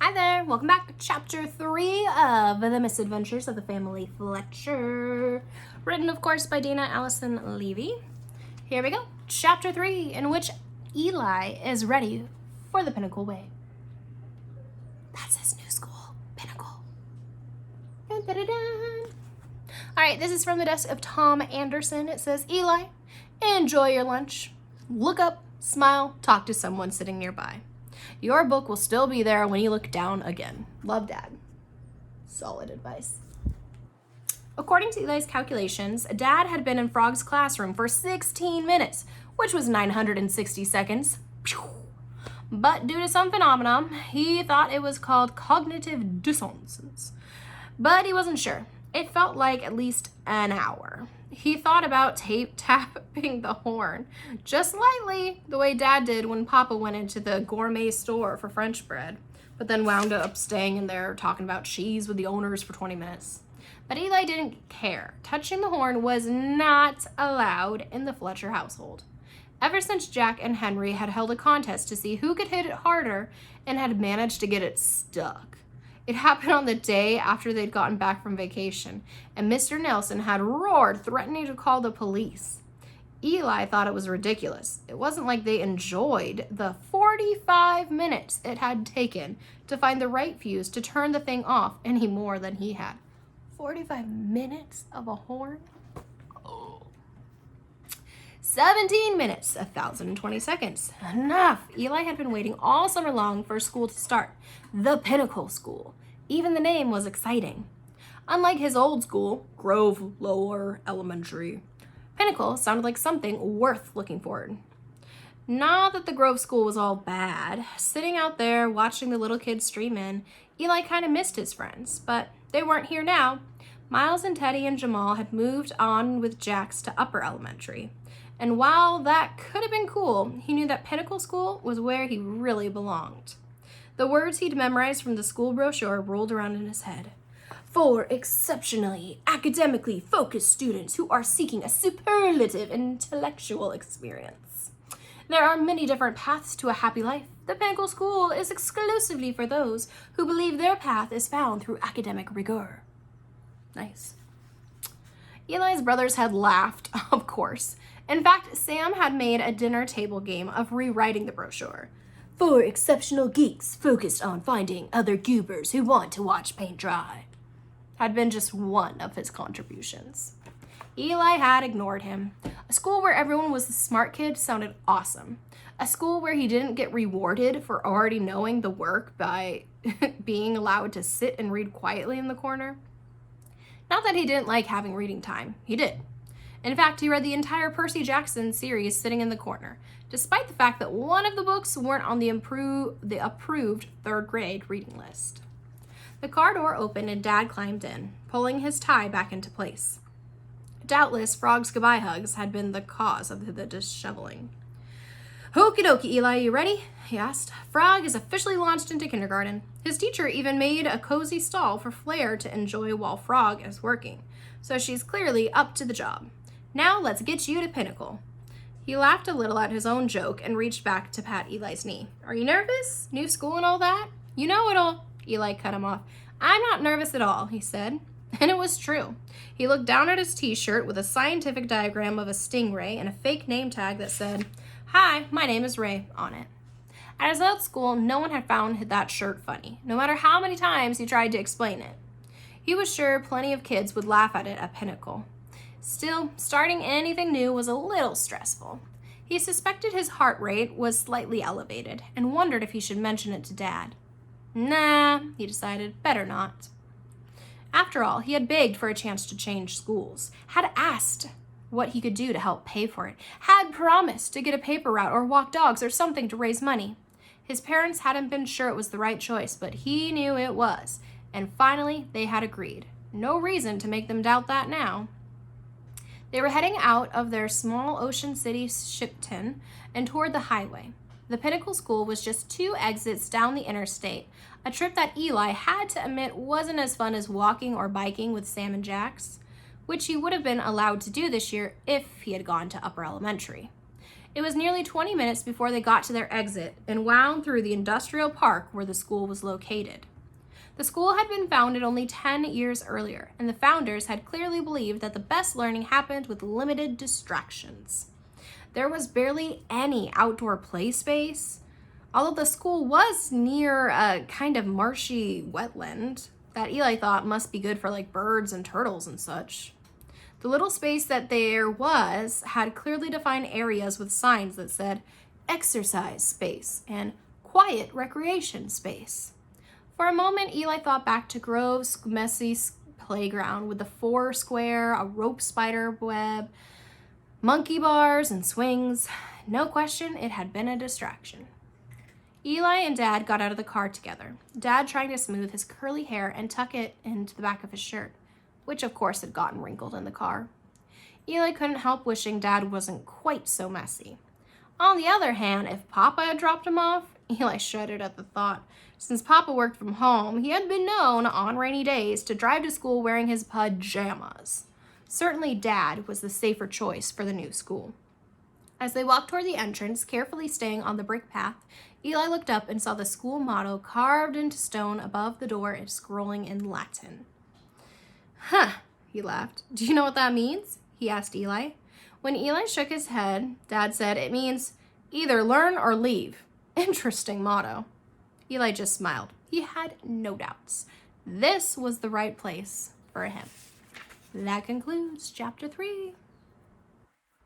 Hi there, welcome back to chapter 3 of The Misadventures of the Family Fletcher. Written, of course, by Dana Alison Levy. Here we go, chapter 3, in which Eli is ready for the Pinnacle Way. That's his new school, Pinnacle. Dun, dun, dun, dun. All right, this is from the desk of Tom Anderson. It says, Eli, enjoy your lunch. Look up, smile, talk to someone sitting nearby. Your book will still be there when you look down again. Love, Dad. Solid advice. According to Eli's calculations, Dad had been in Frog's classroom for 16 minutes, which was 960 seconds. But due to some phenomenon, he thought it was called cognitive dissonance. But he wasn't sure. It felt like at least an hour. He thought about tapping the horn, just lightly, the way Dad did when Papa went into the gourmet store for French bread, but then wound up staying in there talking about cheese with the owners for 20 minutes. But Eli didn't care. Touching the horn was not allowed in the Fletcher household. Ever since Jack and Henry had held a contest to see who could hit it harder and had managed to get it stuck. It happened on the day after they'd gotten back from vacation, and Mr. Nelson had roared, threatening to call the police. Eli thought it was ridiculous. It wasn't like they enjoyed the 45 minutes it had taken to find the right fuse to turn the thing off any more than he had. 45 minutes of a horn? Oh. 17 minutes, 1,020 seconds. Enough! Eli had been waiting all summer long for school to start. The Pinnacle School. Even the name was exciting. Unlike his old school, Grove Lower Elementary, Pinnacle sounded like something worth looking forward. Not that the Grove School was all bad. Sitting out there watching the little kids stream in, Eli kind of missed his friends, but they weren't here now. Miles and Teddy and Jamal had moved on with Jax to upper elementary. And while that could have been cool, he knew that Pinnacle School was where he really belonged. The words he'd memorized from the school brochure rolled around in his head. For exceptionally academically focused students who are seeking a superlative intellectual experience. There are many different paths to a happy life. The Pinnacle School is exclusively for those who believe their path is found through academic rigor. Nice. Eli's brothers had laughed, of course. In fact, Sam had made a dinner table game of rewriting the brochure. For exceptional geeks focused on finding other goobers who want to watch paint dry. Had been just one of his contributions. Eli had ignored him. A school where everyone was the smart kid sounded awesome. A school where he didn't get rewarded for already knowing the work by being allowed to sit and read quietly in the corner. Not that he didn't like having reading time. He did. In fact, he read the entire Percy Jackson series sitting in the corner, despite the fact that one of the books weren't on the approved third grade reading list. The car door opened and Dad climbed in, pulling his tie back into place. Doubtless, Frog's goodbye hugs had been the cause of the disheveling. Okie dokie, Eli, you ready? He asked. Frog is officially launched into kindergarten. His teacher even made a cozy stall for Flair to enjoy while Frog is working, so she's clearly up to the job. Now let's get you to Pinnacle. He laughed a little at his own joke and reached back to pat Eli's knee. Are you nervous? New school and all that? You know it all. Eli cut him off. I'm not nervous at all, he said. And it was true. He looked down at his t-shirt with a scientific diagram of a stingray and a fake name tag that said, Hi, my name is Ray, on it. At his old school, no one had found that shirt funny, no matter how many times he tried to explain it. He was sure plenty of kids would laugh at it at Pinnacle. Still, starting anything new was a little stressful. He suspected his heart rate was slightly elevated and wondered if he should mention it to Dad. Nah, he decided, better not. After all, he had begged for a chance to change schools, had asked what he could do to help pay for it, had promised to get a paper route or walk dogs or something to raise money. His parents hadn't been sure it was the right choice, but he knew it was, and finally they had agreed. No reason to make them doubt that now. They were heading out of their small Ocean City Shipton and toward the highway. The Pinnacle School was just 2 exits down the interstate, a trip that Eli had to admit wasn't as fun as walking or biking with Sam and Jax, which he would have been allowed to do this year if he had gone to upper elementary. It was nearly 20 minutes before they got to their exit and wound through the industrial park where the school was located. The school had been founded only 10 years earlier, and the founders had clearly believed that the best learning happened with limited distractions. There was barely any outdoor play space, although the school was near a kind of marshy wetland that Eli thought must be good for like birds and turtles and such. The little space that there was had clearly defined areas with signs that said exercise space and quiet recreation space. For a moment, Eli thought back to Grove's messy playground with the 4 square, a rope spider web, monkey bars, and swings. No question, it had been a distraction. Eli and Dad got out of the car together, Dad trying to smooth his curly hair and tuck it into the back of his shirt, which of course had gotten wrinkled in the car. Eli couldn't help wishing Dad wasn't quite so messy. On the other hand, if Papa had dropped him off, Eli shuddered at the thought. Since Papa worked from home, he had been known on rainy days to drive to school wearing his pajamas. Certainly Dad was the safer choice for the new school. As they walked toward the entrance, carefully staying on the brick path, Eli looked up and saw the school motto carved into stone above the door and scrolling in Latin. Huh, he laughed. Do you know what that means? He asked Eli. When Eli shook his head, Dad said, it means either learn or leave. Interesting motto. Eli just smiled. He had no doubts. This was the right place for him. That concludes chapter 3.